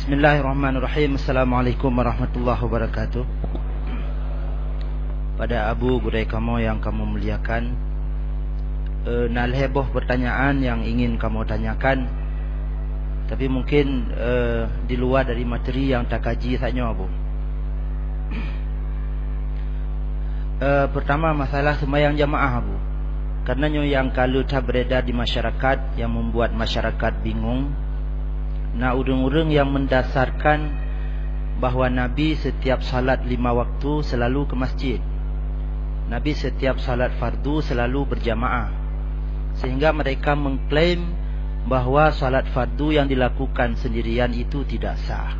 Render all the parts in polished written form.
Bismillahirrahmanirrahim. Assalamualaikum warahmatullahi wabarakatuh. Pada Abu Budai kamu yang kamu muliakan, nalheboh pertanyaan yang ingin kamu tanyakan, tapi mungkin di luar dari materi yang tak kaji saja Abu. Pertama masalah sembahyang jamaah Abu. Karena yang kalau tak beredar di masyarakat yang membuat masyarakat bingung. Nah, urung-urung yang mendasarkan bahawa Nabi setiap salat 5 waktu selalu ke masjid. Nabi setiap salat fardu selalu berjamaah. Sehingga mereka mengklaim bahawa salat fardu yang dilakukan sendirian itu tidak sah.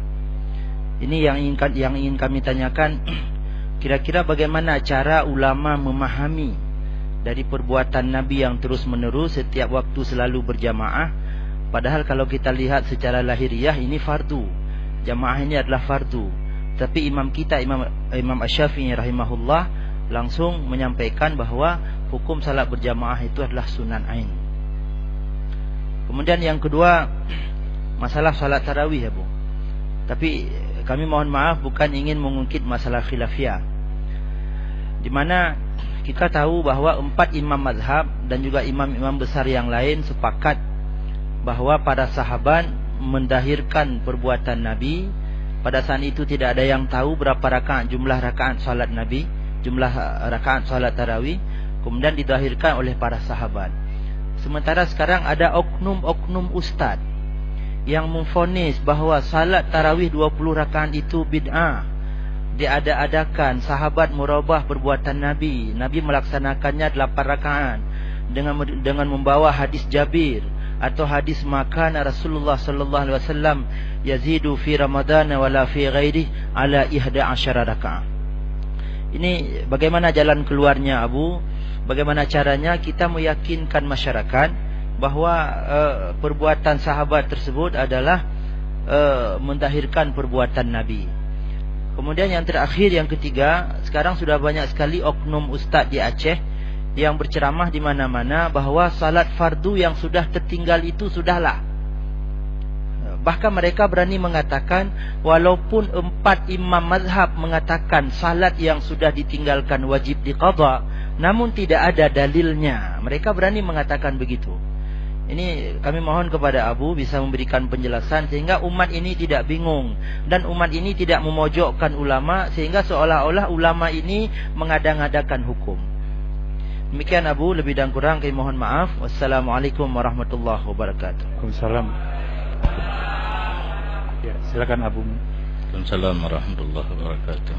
Ini yang ingin kami tanyakan. Kira-kira bagaimana cara ulama memahami dari perbuatan Nabi yang terus-menerus setiap waktu selalu berjamaah? Padahal kalau kita lihat secara lahiriah ini fardu. Jamaah ini adalah fardu. Tapi imam kita, Imam Asy-Syafi'i rahimahullah, langsung menyampaikan bahawa hukum salat berjamaah itu adalah sunan ain. Kemudian yang kedua, masalah salat tarawih ya Bu. Tapi kami mohon maaf bukan ingin mengungkit masalah khilafiyah. Di mana kita tahu bahawa 4 imam mazhab dan juga imam-imam besar yang lain sepakat bahawa para sahabat mendahirkan perbuatan Nabi. Pada saat itu tidak ada yang tahu berapa rakaat jumlah rakaat salat Nabi, jumlah rakaat salat tarawih, kemudian didahirkan oleh para sahabat. Sementara sekarang ada oknum-oknum ustaz yang memvonis bahawa salat tarawih 20 rakaat itu bid'ah. Diada-adakan, sahabat merubah perbuatan Nabi. Nabi melaksanakannya 8 rakaat dengan membawa hadis Jabir atau hadis makana Rasulullah sallallahu alaihi wasallam yazidu fi Ramadan wala fi ghairi ala 11 rakaat. Ini bagaimana jalan keluarnya Abu? Bagaimana caranya kita meyakinkan masyarakat bahawa perbuatan sahabat tersebut adalah mendahirkan perbuatan Nabi. Kemudian yang terakhir, yang ketiga, sekarang sudah banyak sekali oknum ustaz di Aceh yang berceramah di mana-mana bahawa salat fardu yang sudah tertinggal itu sudahlah. Bahkan mereka berani mengatakan walaupun 4 imam mazhab mengatakan salat yang sudah ditinggalkan wajib diqadha, namun tidak ada dalilnya. Mereka berani mengatakan begitu. Ini kami mohon kepada Abu bisa memberikan penjelasan sehingga umat ini tidak bingung dan umat ini tidak memojokkan ulama sehingga seolah-olah ulama ini mengadang-adakan hukum. Demikian Abu, lebih dan kurang kami mohon maaf. Wassalamualaikum warahmatullahi wabarakatuh. Waalaikumsalam. Ya, silakan Abu. Waalaikumsalam warahmatullahi wabarakatuh.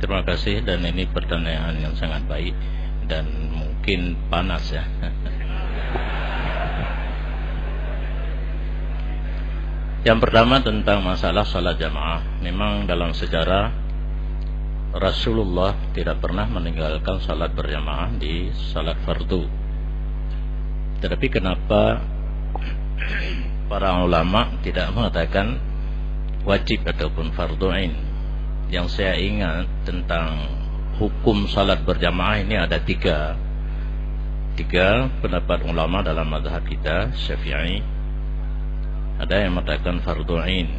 Terima kasih, dan ini pertanyaan yang sangat baik dan mungkin panas ya. Yang pertama tentang masalah salat jamaah. Memang dalam sejarah Rasulullah tidak pernah meninggalkan salat berjamaah di salat fardu. Tetapi kenapa para ulama tidak mengatakan wajib ataupun fardu ain? Yang saya ingat tentang hukum salat berjamaah ini ada tiga pendapat ulama dalam mazhab kita Syafi'i. Ada yang mengatakan fardu ain,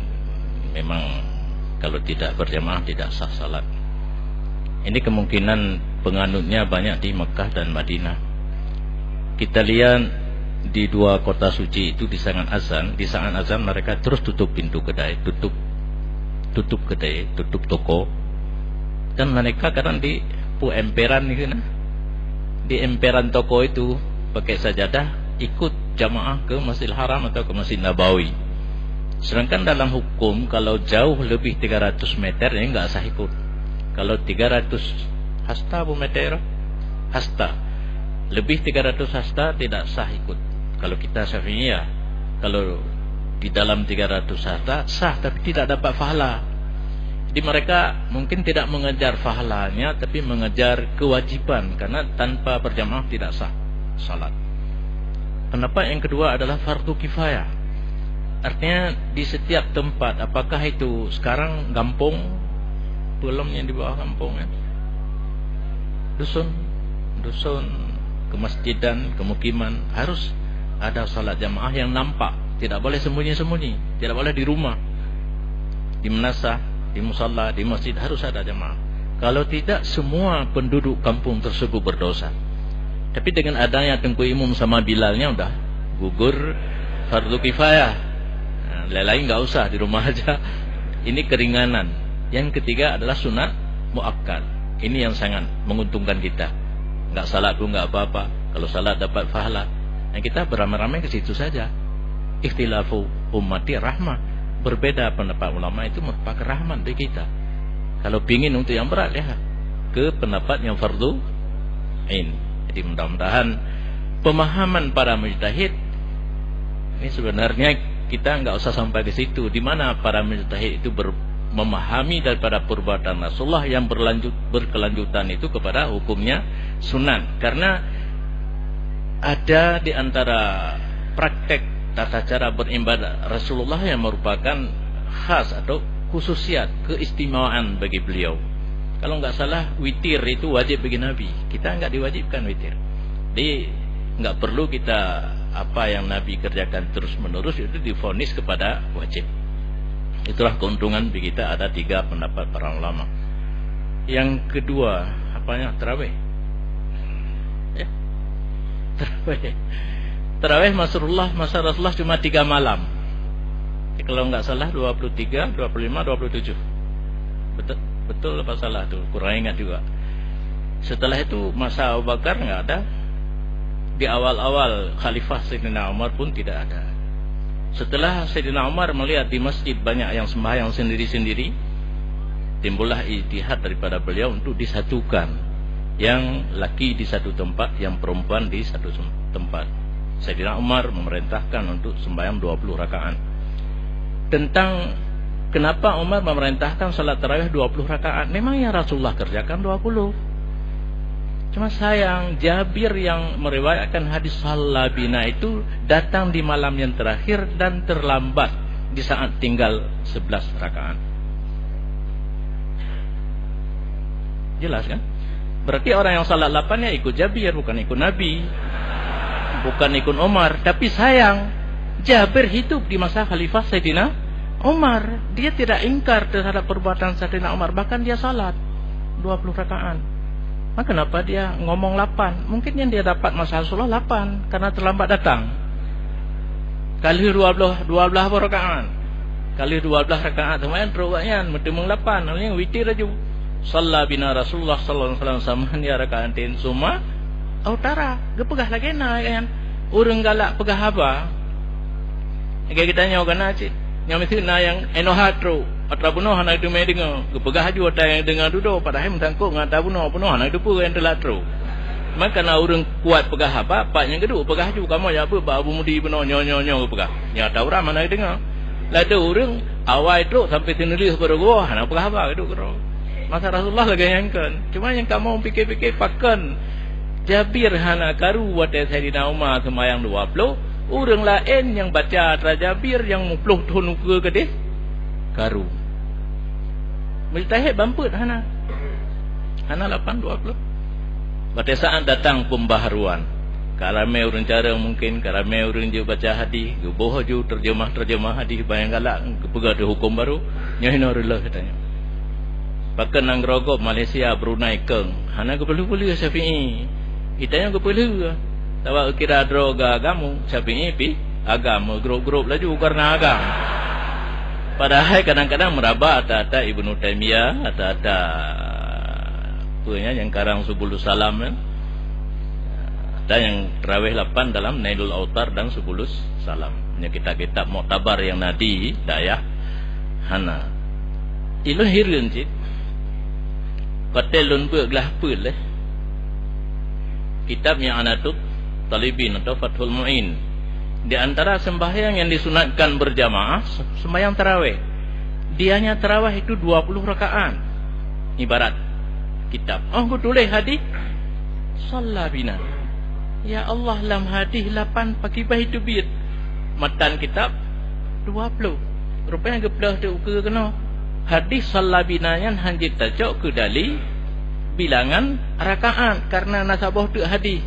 memang kalau tidak berjamaah tidak sah salat. Ini kemungkinan penganutnya banyak di Mekah dan Madinah. Kita lihat di 2 kota suci itu di saat azan mereka terus tutup pintu kedai, tutup kedai, tutup toko. Dan mereka kadang di emperan gitu nah. Di emperan toko itu pakai sajadah ikut jamaah ke Masjidil Haram atau ke Masjid Nabawi. Sedangkan dalam hukum kalau jauh lebih 300 meter ini enggak sah ikut. Kalau 300 hasta bu meter, hasta lebih 300 hasta tidak sah ikut. Kalau kita Syafi'i ya, kalau di dalam 300 hasta sah tapi tidak dapat pahala. Jadi mereka mungkin tidak mengejar pahalanya tapi mengejar kewajiban, karena tanpa berjamaah tidak sah salat. Pendapat yang kedua adalah fardu kifayah. Artinya di setiap tempat, apakah itu sekarang kampung, belum yang di bawah kampung ya, dusun, kemasjidan, kemukiman, harus ada salat jamaah yang nampak Tidak boleh sembunyi-sembunyi, tidak boleh di rumah, di menasah, di musalla, di masjid harus ada jamaah. Kalau tidak, semua penduduk kampung tersebut berdosa. Tapi dengan adanya Tengku Imam sama Bilalnya udah gugur fardu kifayah. Lain-lain nggak usah, di rumah aja. Ini keringanan. Yang ketiga adalah sunat muakkad. Ini yang sangat menguntungkan kita. Nggak salat pun nggak apa-apa. Kalau salat dapat pahala. Yang kita beramai-ramai ke situ saja. Ikhtilafu ummati rahmah. Berbeda pendapat ulama itu merupakan rahmat bagi kita. Kalau pingin untuk yang berat, ya ke pendapat yang fardu ain. Jadi mudah-mudahan pemahaman para mujtahid ini sebenarnya kita nggak usah sampai ke situ. Di mana para mujtahid itu memahami daripada perbuatan Rasulullah yang berkelanjutan itu kepada hukumnya sunat. Karena ada di antara praktek tata cara beribadah Rasulullah yang merupakan khas atau khususiat, keistimewaan bagi beliau. Kalau nggak salah, witir itu wajib bagi Nabi. Kita nggak diwajibkan witir. Jadi nggak perlu kita apa yang Nabi kerjakan terus menerus itu divonis kepada wajib. Itulah keuntungan bagi kita ada 3 pendapat para ulama. Yang kedua, apanya? Tarawih. Tarawih masa Rasulullah cuma 3 malam. Kalau nggak salah 23, 25, 27. Betul apa salah tuh? Kurang ingat juga. Setelah itu masa Abu Bakar nggak ada. Di awal-awal Khalifah Sayyidina Umar pun tidak ada. Setelah Sayyidina Umar melihat di masjid banyak yang sembahyang sendiri-sendiri, timbullah ijtihad daripada beliau untuk disatukan. Yang laki di satu tempat, yang perempuan di satu tempat. Sayyidina Umar memerintahkan untuk sembahyang 20 rakaat. Tentang kenapa Umar memerintahkan salat tarawih 20 rakaat, memang yang Rasulullah kerjakan 20. Cuma sayang, Jabir yang meriwayatkan hadis Shalla bina itu datang di malam yang terakhir dan terlambat di saat tinggal 11 rakaat. Jelas kan? Berarti orang yang salat 8 ya ikut Jabir, bukan ikut Nabi, bukan ikut Umar. Tapi sayang, Jabir hidup di masa Khalifah Sayyidina Umar. Dia tidak ingkar terhadap perbuatan Sayyidina Umar, bahkan dia salat 20 rakaat. Maka kenapa dia ngomong 8? Mungkin yang dia dapat masa Rasulullah 8 karena terlambat datang. Kali 12 rakaat. Kali 12 rakaat lumayan terubatnya mentemung 8. Namanya witir aja. Shalla bina Rasulullah sallallahu alaihi wasallam samania rakaatin summa utara. Gepegah lagi na kan. Urang galak pegah apa? Kayak kita nyawa kana cik. Yang mesti na yang enohatro atra bunuh anak itu mai dengar. Gepegah aju ada yang dengar duduk padahal mentangkuk ngata bunuh anak itu pun yang telatro. Maka na urang kuat pegah apa? Pak yang kedua pegah aju kamu ya apa babu mudi bunuh nyo pegah. Ya tahu ram mana dengar. Lalu urang awal itu sampai sendiri kepada gua anak pegah apa itu kero. Masa Rasulullah lagi yangkan. Cuma yang kamu pikir-pikir pakan Jabir hana karu wate Sayyidina Umar sembahyang 20. Orang lain yang baca Jabir yang 10 tahun ke kedih karu. Mujtahid bamput hana 8-20. Pada saat datang pembaharuan, karame orang cara mungkin karame orang je baca hadis, boh je terjemah hadis bayang galak pegah ada hukum baru nyahina rela katanya. Pakai nang rogop Malaysia Brunei keng hana ke perlu Syafi'i. Itanya ke perlu tawa kira droga agamu Syafi'i pi agama grup-grup laju karena agama. Padahal kadang-kadang meraba ada Ibnu Taimiyah, ada punya yang karang Subulus Salam kan. Ada yang tarawih 8 dalam Nailul Autar dan Subulus Salam. Ini kitab-kitab muktabar yang nadi dayah hana. Ilo hirun cik. Patelun bergelah pul kitab yang Anatut Talibin atau Fathul Mu'in. Di antara sembahyang yang disunatkan berjamaah sembahyang tarawih. Dianya tarawih itu 20 rakaat. Ibarat kitab. Aku tulis hadis Shalla bina. Ya Allah lam hadis 8 pakai itu bid. Matan kitab 20. Rupanya gebelah tu ke kena. Hadis Shalla bina yang hanjit tajak ke dali bilangan rakaat karena nasabah tu hadis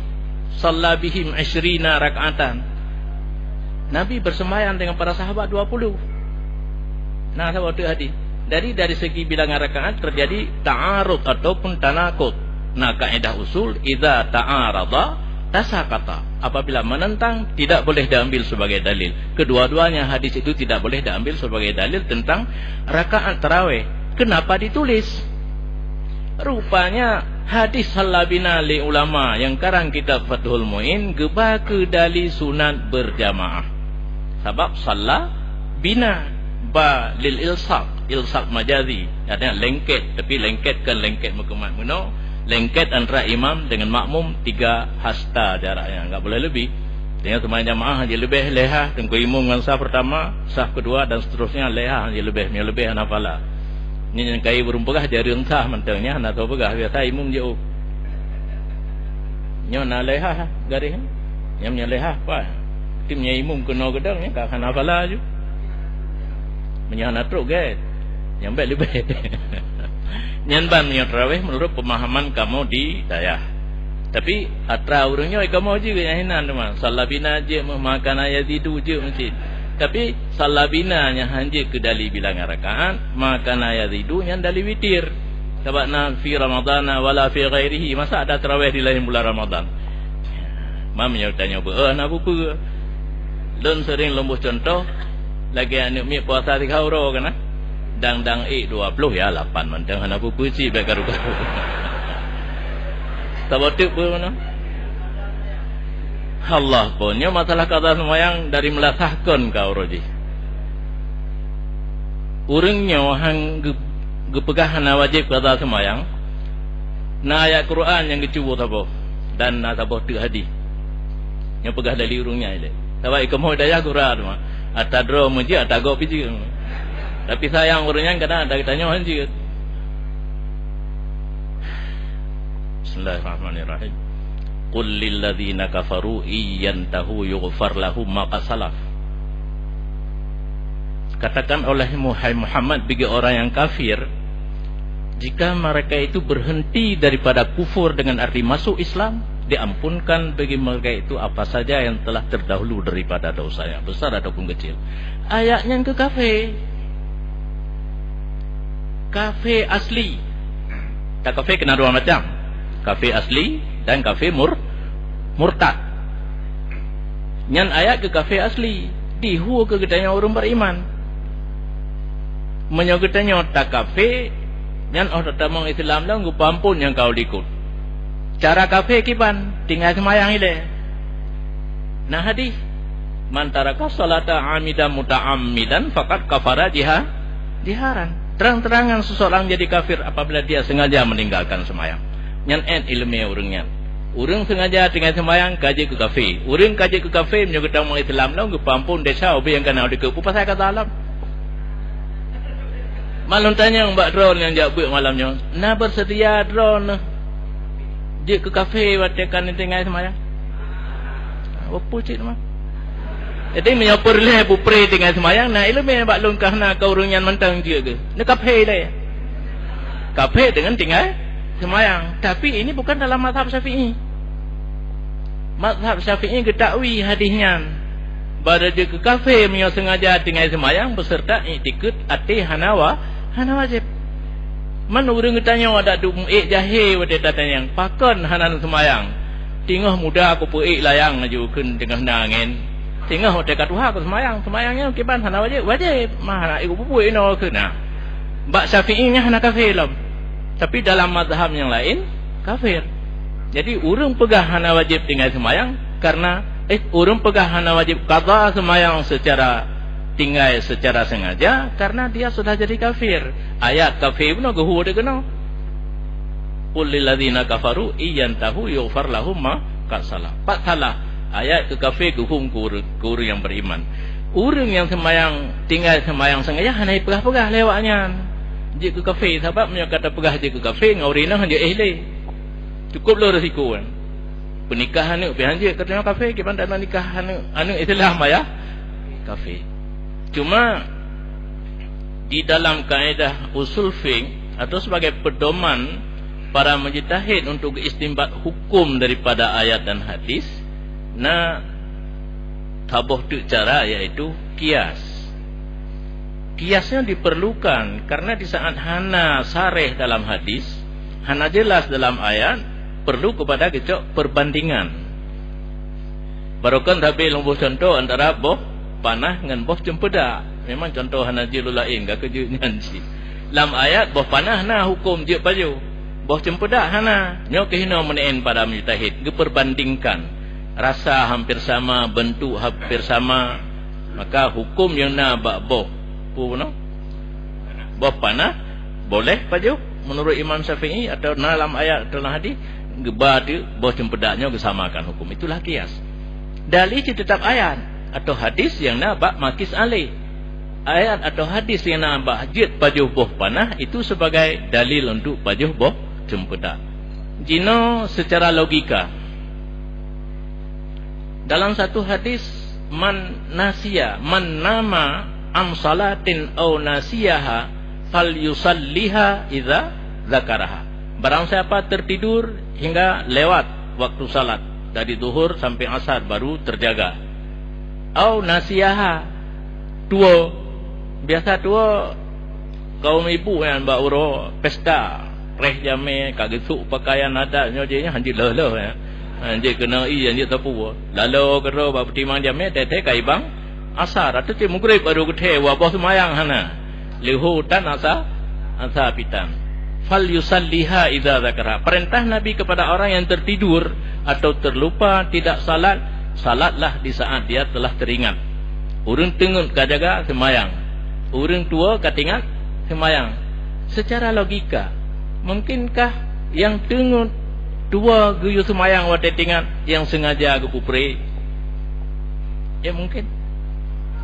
Shalla bihim 20 rakaatan. Nabi bersembahyang dengan para sahabat 20. Nah, sahabat itu hadis. Dari segi bilangan rakaat terjadi ta'arud ataupun tanakut. Nah, kaedah usul idza ta'arada tasakata. Apabila menentang tidak boleh diambil sebagai dalil. Kedua-duanya hadis itu tidak boleh diambil sebagai dalil tentang rakaat tarawih. Kenapa ditulis? Rupanya hadis salabina li ulama yang karang kitab Fathul Muin geba ke dalil sunat berjamaah. Sebab salla bina ba lil ilsaq majazi, artinya lengket, tapi lengketkan lengket mukamat muno, lengket antara imam dengan makmum 3 hasta jaraknya, enggak boleh lebih. Dengan teman jamaah dia lebih leha dengan imam dengan sah pertama, sah kedua dan seterusnya leha dia lebih hanafala. Ini yang kai burung pegah jari entah mentangnya hendak tahu pegah biasa imam jauh. Nyo na leha garis. Nyamnya leha apa? Timnya imam kena gedangnya ka hanafala ju. Menyana truk guys. Yang baik lebih. Nyanban yang tarawih menurut pemahaman kamu di dayah. Tapi atra urangnya kamu juga yang hinan teman. Salabina je makan ayat itu je mesti. Tapi salabina nya hanje ke dali bilangan rakaat, makan ayat itu yang dali witir. Sebabna fi Ramadana wala fi ghairihi, masa ada tarawih di lain bulan Ramadan. Mamnya tanya nak apa? Lun sering lembuh contoh lagi anak mi puasa 3 euro kan? Dang 20 ya 8 mentang hana buku si baik karu-karu. Tabatik pun mana? Allah punya masalah kata semayang dari melasahkan kau roji. Urangnya hang gepegah hana wajib kata semayang. Na ayat Quran yang dicuba tabo dan tabo tu hadis. Yang pegah dari urangnya ile. Tabai kamu daya Quran mah. Atadro muji atago piji. Tapi sayang urangnya kadang ada tanya anjir. Bismillahirrahmanirrahim. Qul lil ladzina kafaru iyantahu yughfar lahum ma qasalaf. Katakan oleh Muhammad bagi orang yang kafir, jika mereka itu berhenti daripada kufur dengan arti masuk Islam, diampunkan bagi mereka itu apa saja yang telah terdahulu daripada dosanya, besar ataupun kecil. Ayatnya ke kafe asli. Tak kafe kena 2 macam. Kafe asli dan kafe murtad. Nyan ayat ke kafe asli dihu ke gedanya orang beriman. Menyogetanya tak kafe nyan orang tamang Islam dah ngu pampun yang kau likut. Cara kafe kiban tinggal semayang ile. Nah hadis man taraka salata amidan muta'ammidan faqad kafara jiharan. Terang-terangan seseorang jadi kafir apabila dia sengaja meninggalkan semayang. Nyan ilmiah urangnya. Urang sengaja tinggal semayang kaji ke kafe. Urang kaji ke kafe menyogetang orang Islam dah ngu pampun desa obi yang kena dikepu pasal kata alam. Malun tanya mbak drone yang jawab malamnya. Nah bersedia drone. Dia ke kafe watekan tinggal semayang. Apa cik mah? Jadi menyapur leh pupre tinggal semayang. Nah ilmu mbak lungkah nak kau runyan mentang dia ke. Nak kafe dah. Kafe dengan tinggal semayang. Tapi ini bukan dalam mazhab Syafi'i. Mazhab Syafi'i ketakwi hadisnya. Pada dia ke kafe menyok sengaja tinggal semayang beserta iktikad ati hana wajib. Man urang tanya ada du jahil wade tanya yang pakon hanan semayang. Tingah muda aku puik layang aju keun tengah nangin. Tingah hote katuha aku semayangnya kiban hana wajib mah nak iku puik no keuna. Mbak Syafi'inya hana kafir lam. Tapi dalam mazhab yang lain kafir. Jadi urang pegah hana wajib tinggal semayang karena urang pegah hana wajib qada semayang secara tinggal secara sengaja karena dia sudah jadi kafir. Ayat kafir pun gohu de kena. Qul lil ladzina kafaru iyantahu yughfar lahum ma qasalah. Pak salah. Ayat ke kafir gohum guru yang beriman. Urang yang semayang tinggal semayang sengaja hana pegah-pegah lewatnya. Dia ke kafir sebab punya kata pegah dia ke kafir ngaurina hanya le. Cukup lo risiko kan. Pernikahan ni pian je katanya kafir kiban tak nak nikah anu Islam ya. Kafir. Cuma di dalam kaedah usul fiqh atau sebagai pedoman para mujtahid untuk istinbat hukum daripada ayat dan hadis, nah tabuh tu cara iaitu kias. Kiasnya diperlukan karena di saat hana sareh dalam hadis, hana jelas dalam ayat, perlu kepada kita perbandingan. Barukan tapi lumbuh contoh antara boh panah dengan boh cempedak. Memang contoh hana jilul lain gak kejunya si. Dalam ayat boh panah na hukum je baju. Boh cempedak hana. Nyo kehina menein pada mujtahid, geperbandingkan. Rasa hampir sama, bentuk hampir sama, maka hukum yang na bak boh no? Boh panah boleh baju menurut Imam Syafi'i atau dalam ayat dalam hadis geba tu boh cempedaknya kesamakan hukum. Itulah kias. Dalil tetap ayat atau hadis yang nak bak makis alih. Ayat atau hadis yang nak bak jid baju boh panah itu sebagai dalil untuk baju boh cempedak. Jino secara logika dalam satu hadis man nasiya man nama am salatin au nasiyaha fal yusalliha idza zakaraha. Barang siapa tertidur hingga lewat waktu salat dari zuhur sampai asar baru terjaga. Au nasiyaha tua, biasa tua kaum ibu yang mbak uro pesta reh jame kagesuk pakaian adatnya je nya hanji leleh ya. Hanji kena hanji tapu lalu kero bab timang jame tete kai bang asar atau cik mugrib baru kethe wabah semayang hana lihu tan asa pitan fal yusalliha idza zakara. Perintah Nabi kepada orang yang tertidur atau terlupa tidak salat, salatlah di saat dia telah teringat. Urang tengut kajaga semayang, urang tua katingat semayang. Secara logika mungkinkah yang tengut tua guyu semayang wate tingat yang sengaja gupupre? Ya mungkin.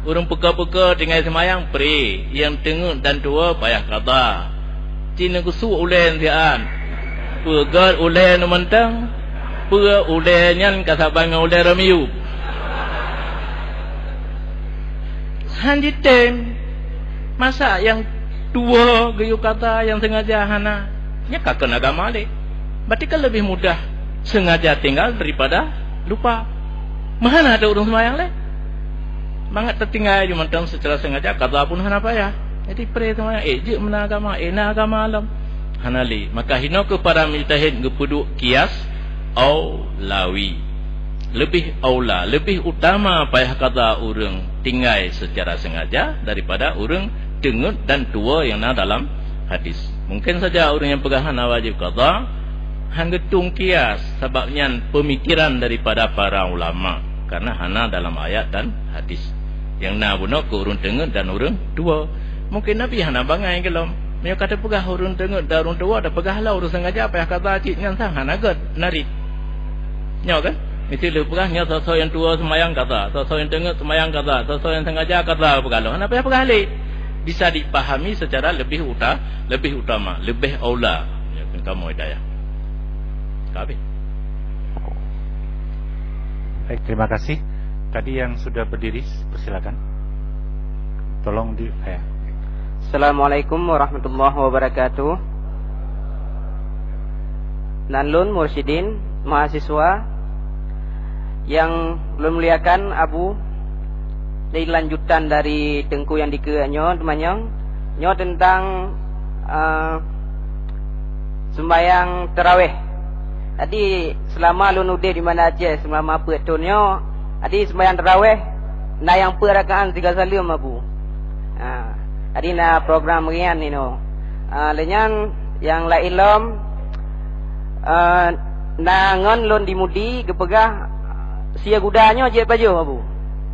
Urang peka-peka tinggal semayang pre, yang tengut dan tua payah qada. Cina kusu ulen sian. Pegar ulen mentang, pe ulen nyan kasabang ulen ramiu. Hanji tem. Masa yang tua geyu kata yang sengaja hana, nya kakek agama le. Berarti kan lebih mudah sengaja tinggal daripada lupa. Mana ada urang semayang le? Mangat tertinggal cuma tang secara sengaja kata pun hana payah. Jadi pre semayang je mena agama, na agama alam. Hanali, maka hino kepada mujtahid ngepuduk kias au lawi. Lebih aula, lebih utama payah kata urang tinggal secara sengaja daripada urang tengut dan tua yang ada dalam hadis. Mungkin saja orang yang pegahan wajib qada hang getung kias sebabnya pemikiran daripada para ulama karena hana dalam ayat dan hadis. Yang na buno ke urang tengut dan urang tua. Mungkin Nabi hana bangai kelom. Dia kata pegah urang tengut dan urang tua dah pegahlah urang sengaja payah kata cik ngan sang hana gad narit. Nyo kan? Mesti le pegah nya sosok yang tua semayang kata, sosok yang tengut semayang kata, sosok yang sengaja kata pegahlah. Hana payah pegah le. Bisa dipahami secara lebih utama, lebih aula. Ya kamu hidayah. Kabeh. Baik, terima kasih. Tadi yang sudah berdiri, persilakan. Tolong di ya. Assalamualaikum warahmatullahi wabarakatuh. Nanlun Mursyidin, mahasiswa yang belum muliakan Abu. Dari lanjutan dari tengku yang dikeanyo temannya, nyo tentang sembahyang tarawih. Tadi selama lun udah di mana aja selama apa tunyo, tadi sembahyang tarawih na yang per rakaat 3 salam Abu. Tadi na program rian ni no. Lenyan yang la ilom na ngon lun dimudi gepegah sia gudanya je baju Abu.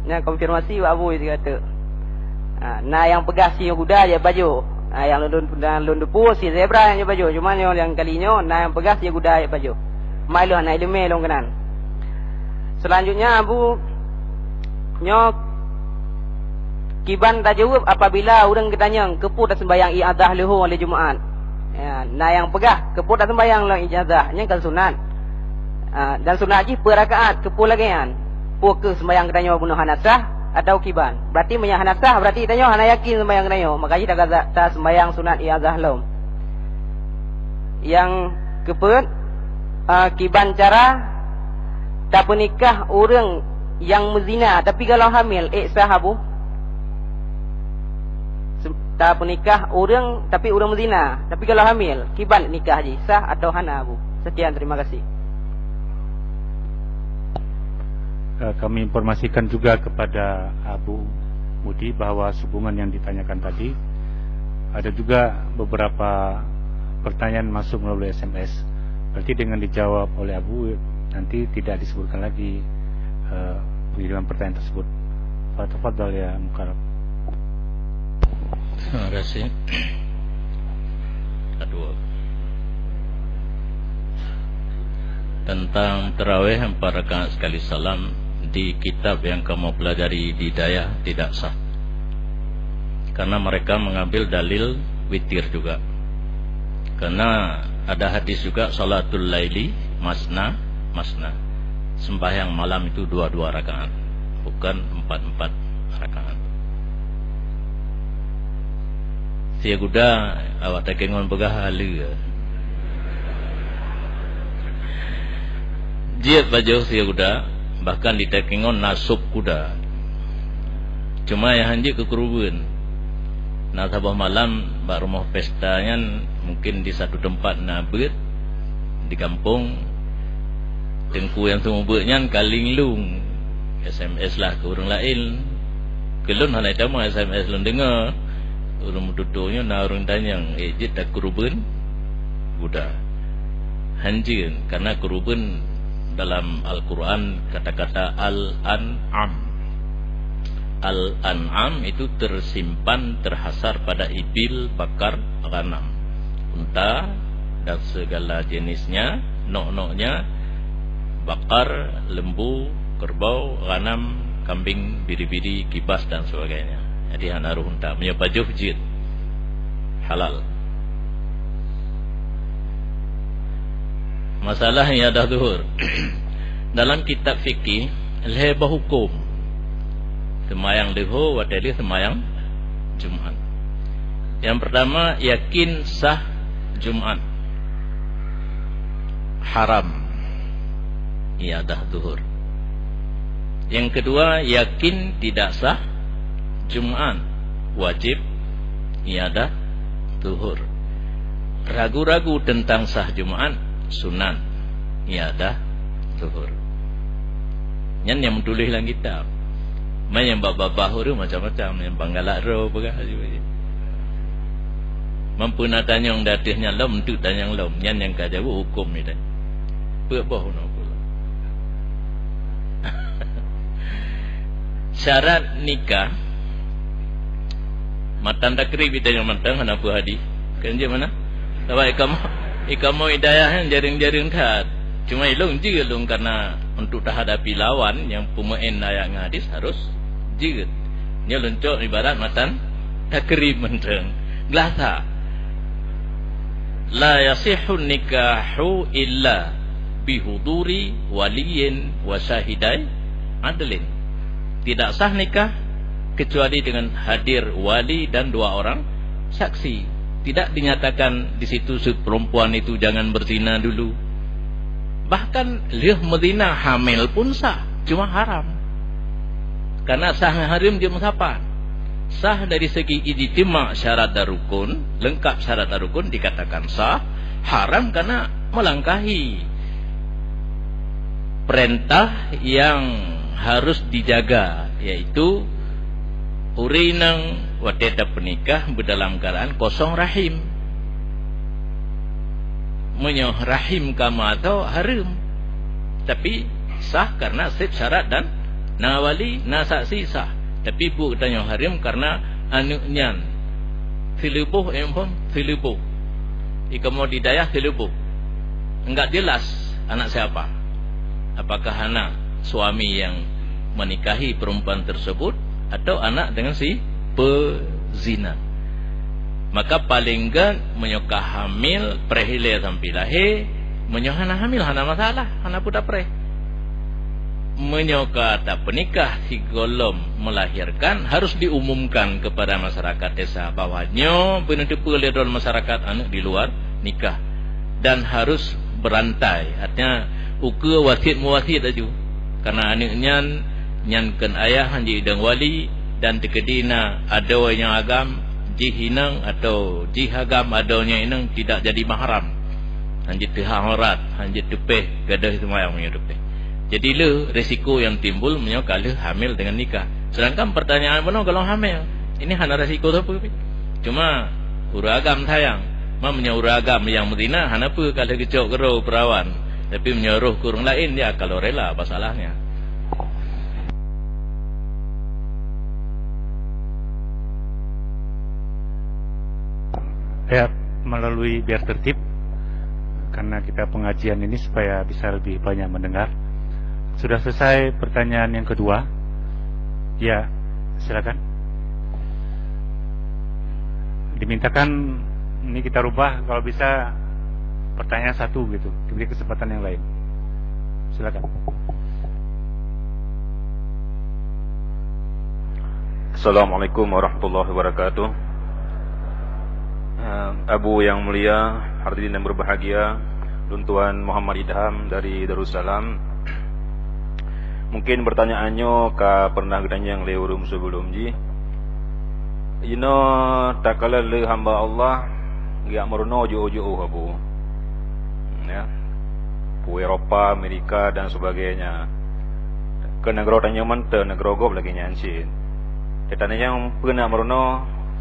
Nah konfirmasi Abu itu kata. Nah yang pegah sia kuda je baju. Yang lun depu si zebra yang je baju. Cuma yang kalinya nah yang pegah sia kuda je baju. Mailu anak ilmu long kenan. Selanjutnya Abu nyok kiban tak jawab apabila orang ketanya keput sembahyang i'adah lehu oleh Jumaat. Nah yang pegah keput tak sembahyang lah ijazah nya kan sunat. Dan sunat ji per rakaat keput lagi kan. Pu ke sembahyang ketanya bunuh hanasah atau kiban. Berarti menya hanasah berarti tanya hana yakin sembahyang ketanya. Makanya tak kata sembahyang sunat i'adah lom. Yang keput kiban cara tak pernikah orang yang menzina tapi kalau hamil sah Abu? Tak menikah orang tapi orang menzina tapi kalau hamil kiban nikah haji sah atau hana Abu? Sekian, terima kasih. Kami informasikan juga kepada Abu Mudi bahwa hubungan yang ditanyakan tadi ada juga beberapa pertanyaan masuk melalui SMS. Berarti dengan dijawab oleh Abu nanti tidak disebutkan lagi pengiriman pertanyaan tersebut. Tafadhal ya Mukarram. Terima kasih. Kedua, tentang tarawih 4 rakaat sekali salam di kitab yang kamu pelajari di Hidayah tidak sah, karena mereka mengambil dalil witir juga. Karena ada hadis juga salatul laili masna masna, sembahyang malam itu 2 rakaat, bukan 4 rakaat. Sia guda awak tak kengon begah halu. Jiat baju sia guda bahkan di tekengon nasub kuda. Cuma yang hanji kekerubun. Nah sabah malam bak rumah pestanya mungkin di satu tempat nabut di kampung. Tengku yang semua buatnya kaling lung SMS lah ke orang lain. Kelun halai tamu SMS lun dengar. Orang tutunya na orang tanya jit tak kerubun kuda. Hanji karena kerubun dalam Al-Quran kata-kata Al-An'am. Al-An'am itu tersimpan, terhasar pada ibil, bakar, ghanam, unta dan segala jenisnya, nok-noknya, bakar, lembu, kerbau, ghanam, kambing, biri-biri, kibas dan sebagainya. Jadi hanaruh unta menyepajuh jid halal. Masalah yang ada zuhur dalam kitab fikih lehbah hukum semayang zuhur wadali semayang Jumat. Yang pertama, yakin sah Jumat, haram iadah zuhur. Yang kedua, yakin tidak sah Jumat, wajib iadah zuhur. Ragu-ragu tentang sah Jumat, sunan iadah zuhur. Yang menulis dalam kitab. Main yang bab-bab tu macam-macam, yang panggalak roh begah juga. Mampu nak tanya yang datihnya lom tu tanya yang lom, yang kaja hukum ni dah. Berbah nak pula. Syarat nikah matan takrib kita yang matang hana apa hadis. Kan je mana? Sebab ikamu hidayah yang jaring-jaring tat. Cuma ilung je ilung karena untuk terhadapi lawan yang pemain ayat hadis harus je. Nya luncuk ibarat matan takrib menteng. Gelasa. La yasihhu nikahu illa bihuduri waliyin wa syahidai adlin. Tidak sah nikah kecuali dengan hadir wali dan 2 orang saksi. Tidak dinyatakan di situ perempuan itu jangan berzina dulu. Bahkan liah menzina hamil pun sah, cuma haram. Karena sah haram dia musapan. Sah dari segi ijtima' syarat dan rukun, lengkap syarat dan rukun dikatakan sah. Haram karena melangkahi perintah yang harus dijaga, yaitu urinang wadada penikah berdalam keadaan kosong rahim. Menyoh rahim kama atau haram, tapi sah karena sip syarat dan nawali nasaksi sah. Tapi bu tanya haram karena anuknya filubuh empon filubuh. Ikamu didayah filubuh. Enggak jelas anak siapa. Apakah anak suami yang menikahi perempuan tersebut atau anak dengan si pezina. Maka paling enggak menyoka hamil prehile sampai lahir, menyohana hamil hana masalah, hana puda preh. Menyoka tak penikah si golom melahirkan harus diumumkan kepada masyarakat desa bahwanya benar-benar ledol masyarakat anak di luar nikah dan harus berantai. Artinya uke wasit muwasit aja. Karena anaknya nyankan ayah hanji idang wali dan dekedina ada yang agam jihinang atau jihagam adanya inang tidak jadi mahram hanji teharat hanji tepeh gadah semayang punya tepeh. Jadi le resiko yang timbul punya kalau hamil dengan nikah. Sedangkan pertanyaan benar kalau hamil ini hanya resiko tu apa? Cuma uragam sayang mamanya uragam yang Medina hana apa kalau kecok kerau perawan tapi menyeruh kurang lain dia kalau rela apa salahnya. Ya, melalui biar tertib karena kita pengajian ini supaya bisa lebih banyak mendengar. Sudah selesai pertanyaan yang kedua. Ya, silakan. Dimintakan ini kita rubah kalau bisa pertanyaan satu gitu, diberi kesempatan yang lain. Silakan. Assalamualaikum warahmatullahi wabarakatuh. Abu yang mulia, hadirin yang berbahagia, Tuan Muhammad Idham dari Darussalam. Mungkin pertanyaannya ka pernah gedanya yang leurum sebelum ji. Tak kala le hamba Allah gak merono ojo-ojo Abu. Ya. Pu Eropa, Amerika dan sebagainya. Ke negara tanya mante negara gob lagi nyansin. Tetane yang pernah merono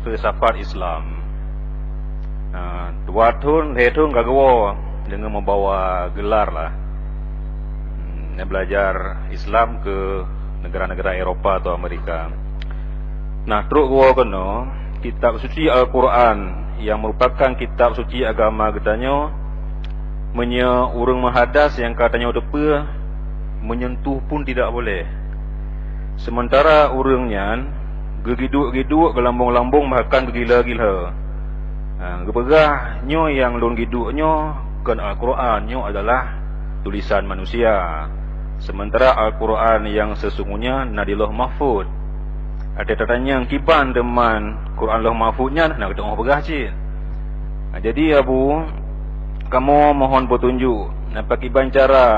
filsafat Islam. Dua tahun, hitung kagawa dengan membawa gelar lah. Belajar Islam ke negara-negara Eropa atau Amerika. Nah, terus gua kena kitab suci Al-Quran yang merupakan kitab suci agama katanya urang mahadas yang katanya depa menyentuh pun tidak boleh. Sementara urangnya gegiduk-giduk gelambung-lambung bahkan gegila-gila. Gepegahnya yang lon giduknya kan Al-Qurannya adalah tulisan manusia. Sementara Al-Quran yang sesungguhnya Nadillah Mahfud. Ada tatanya yang kiban deman Quran Allah Mahfudnya nak kita pegah cik. Jadi Abu, kamu mohon petunjuk apa kiban cara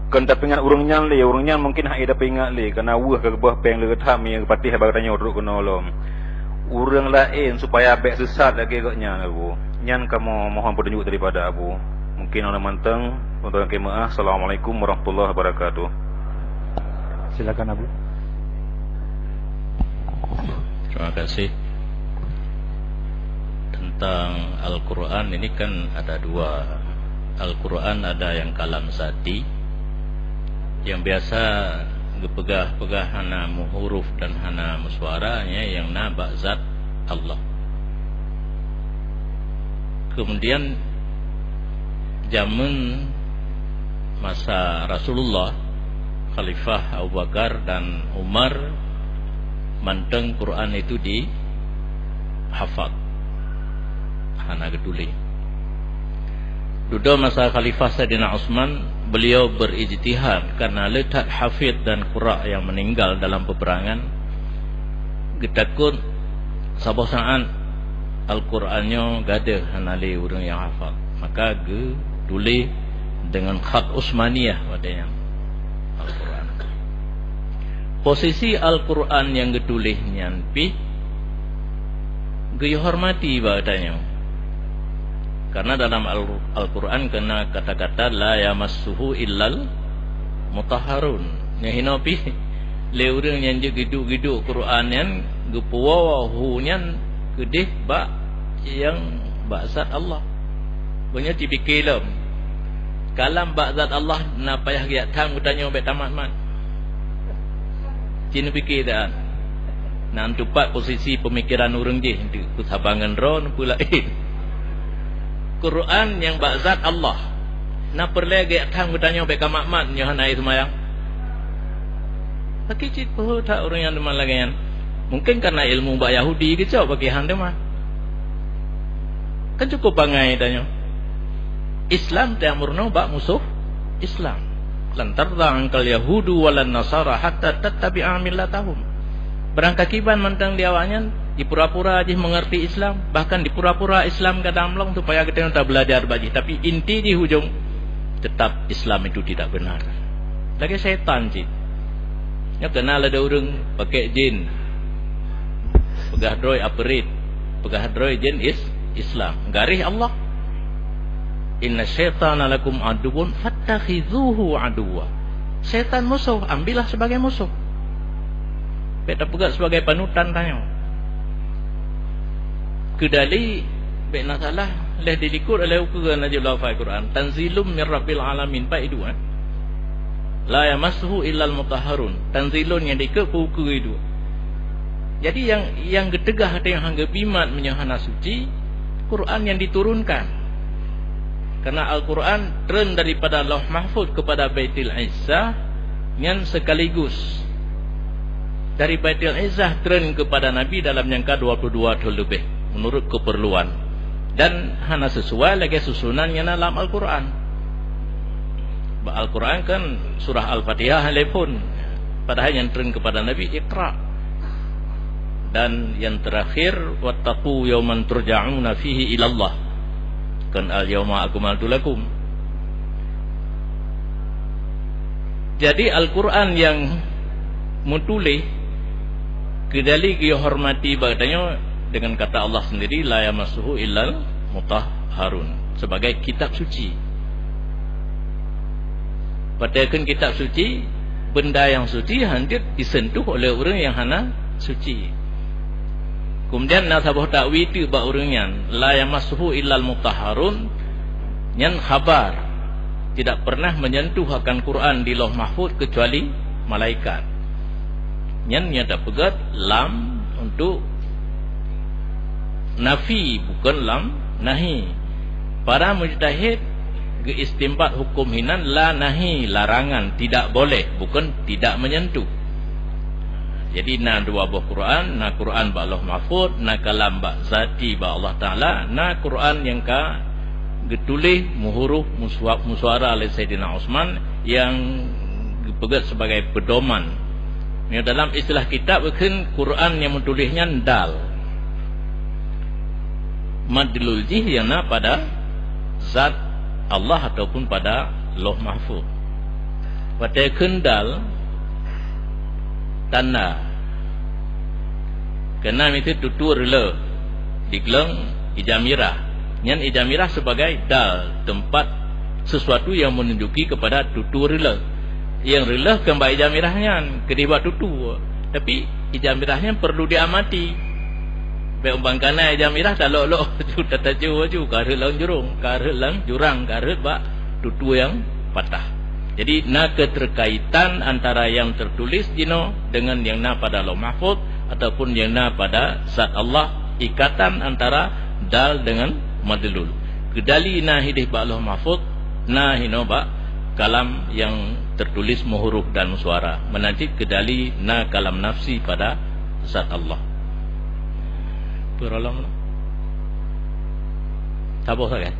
kan tak ingat urangnya mungkin hak ida ingat le kerana wah ke bawah peng le tham yang patih habaq tanya urut kena lom. Urang lain supaya abek sesat lagi agaknya Abu. Nyan kamu mohon petunjuk daripada Abu. Mungkin orang manteng untuk kemaah. Assalamualaikum warahmatullahi wabarakatuh. Silakan Abu. Terima kasih. Tentang Al-Quran ini kan ada dua. Al-Quran ada yang kalam zati, yang biasa pegah hana huruf dan hana muswaranya yang nabak zat Allah. Kemudian zaman masa Rasulullah, Khalifah Abu Bakar dan Umar, manteng Quran itu di hafal hana geduli. Duda masa Khalifah Sayyidina Utsman, beliau berijtihad karena letak hafid dan qura yang meninggal dalam peperangan. Getakun sabah saat Al-Qurannya gada hanali orang yang hafal, maka ge tulis dengan khat Utsmaniyah padanya Al-Quran. Posisi Al-Quran yang getulisnya pi ge hormati badanya. Karena dalam Al-Quran kena kata-kata la yamassuhu illal mutahharun. Yang hinopi le urang yang giduk-giduk Quran yang gepuwa hunyan gedeh ba yang bazat Allah. Banyak dipikirlam. Kalam bazat Allah na payah giat tham tanya be tamat-mat. Cina fikir dah. Nak tupat posisi pemikiran urang je di kusabangan ron pula Quran yang bazat Allah. Na perle giat tham tanya be kamat-mat nyo hanai semayang. Tak cit pun tak orang yang deman lagi kan. Mungkin karena ilmu bak Yahudi ke jauh bagi hang deman. Kan cukup bangai tanya. Islam ta'murna bak musuh Islam. Lan tarda angkal Yahudu walan Nasara hatta tattabi'a millatahum. Berangkakiban mantang di awalnya di pura-pura aja mengerti Islam, bahkan di pura-pura Islam kadamlong supaya kita tak belajar baji, tapi inti di hujung tetap Islam itu tidak benar. Lagi setan cik. Ya kenal ada orang pakai jin. Pegah droid operate. Pegah droid jin Islam. Garih Allah. Inna syaitana lakum aduwwun fattakhidhuhu aduwwa. Setan musuh, ambillah sebagai musuh. Beta pegat sebagai panutan tanya. Kedali bena salah leh dilikur oleh ukuran najul fa Quran. Tanzilum mir rabbil alamin pa itu kan. La yamassuhu illal mutahharun. Tanzilun yang dikepuku itu. Jadi yang getegah ada yang hangga bimat menyahana suci Quran yang diturunkan. Karena Al-Quran turun daripada Lauh Mahfuz kepada Baitul Izzah yang sekaligus. Dari Baitul Izzah turun kepada Nabi dalam jangka 22 tahun lebih menurut keperluan. Dan hana sesuai lagi susunannya dalam Al-Quran. Al-Quran kan surah Al-Fatihah pun padahal yang turun kepada Nabi Iqra. Dan yang terakhir wattaqu yawman turja'una fihi ila Allah. Kan al-yawma akmaltu lakum. Jadi Al-Quran yang mutulih kedali dia hormati bagainya dengan kata Allah sendiri la yamassuhu illal mutahharun sebagai kitab suci. Padahal kitab suci benda yang suci hanya disentuh oleh orang yang hana suci. Kemudian nasabah ta'wi itu ba orangnya la yamassuhu illal mutahharun yang khabar tidak pernah menyentuh akan Quran di Lauh Mahfuz kecuali malaikat. Yang nyata pegat lam untuk nafi bukan lam nahi. Para mujtahid geistimbat hukum hinan la nahi larangan tidak boleh bukan tidak menyentuh. Jadi na dua buah Quran, na Quran ba Allah Mahfuz, na kalam ba zati ba Allah Taala, na Quran yang ka getulih muhuruf muswara oleh Sayyidina Utsman yang pegat sebagai pedoman. Yang dalam istilah kitab bukan Quran yang menulisnya dal. Madlul jih yang na pada zat Allah ataupun pada Lauh Mahfuz. Pada kendal tanda kena itu tutur le digelang ijamirah yang ijamirah sebagai dal tempat sesuatu yang menunjuki kepada tutur le yang rela kembali ijamirahnya kedibat tutu tapi ijamirahnya perlu diamati baik umpangkana ijamirah tak lok-lok sudah taju karut jurang karut bak tutu yang patah. Jadi na keterkaitan antara yang tertulis jino dengan yang na pada Lauh Mahfuz ataupun yang na pada zat Allah, ikatan antara dal dengan madlul. Kedali na hidih ba Lauh Mahfuz, na hino ba kalam yang tertulis huruf dan suara. Menanti kedali na kalam nafsi pada zat Allah. Peralam. Taboh saja.